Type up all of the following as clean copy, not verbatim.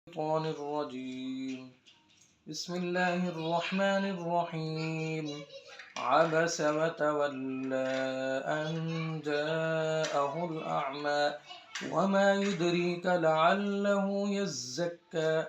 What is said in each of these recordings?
الشيطان الرجيم. بسم الله الرحمن الرحيم. عبس وتولى أن جاءه الأعمى وما يدريك لعله يزكى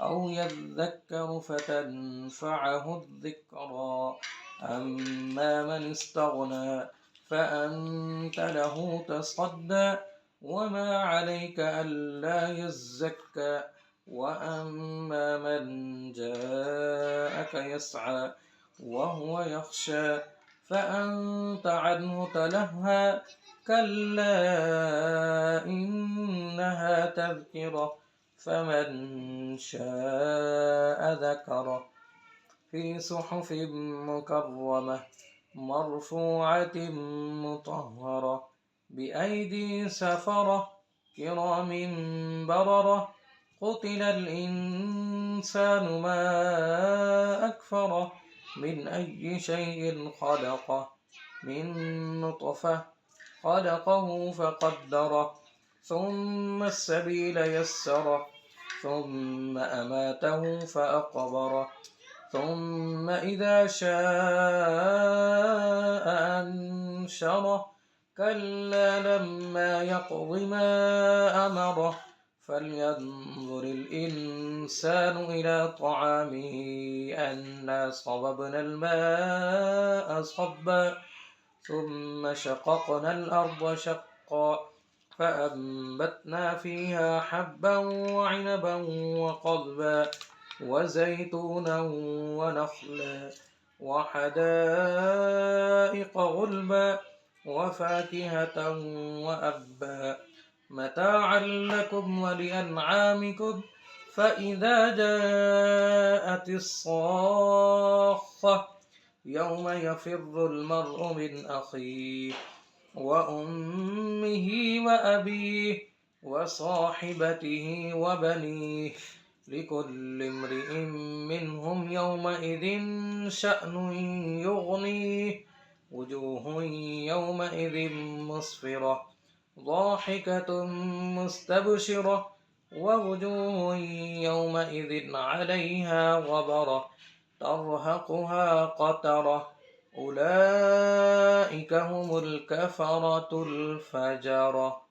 أو يذكر فتنفعه الذكرى. أما من استغنى فأنت له تصدى وما عليك ألا يزكى وأما من جاءك يسعى وهو يخشى فأنت عنه تلهى كلا إنها تذكرة فمن شاء ذكره في صحف مكرمة مرفوعة مطهرة بأيدي سفرة كرام بررة قتل الإنسان ما أكفره من أي شيء خلقه من نطفة خلقه فقدره ثم السبيل يسره ثم أماته فأقبره ثم إذا شاء أنشره كلا لما يقض ما أمره فلينظر الإنسان إلى طعامه أنا صببنا الماء صبا ثم شققنا الأرض شقا فأنبتنا فيها حبا وعنبا وقضبا وزيتونا ونخلا وحدائق غلبا وفاكهة وأبا متاعا لكم ولأنعامكم فإذا جاءت الصاخة يوم يفر المرء من أخيه وأمه وأبيه وصاحبته وبنيه لكل امرئ منهم يومئذ شأن يغنيه وجوه يومئذ مسفرة ضاحكة مستبشرة ووجوه يومئذ عليها غبرة ترهقها قترة أولئك هم الكفرة الفجرة.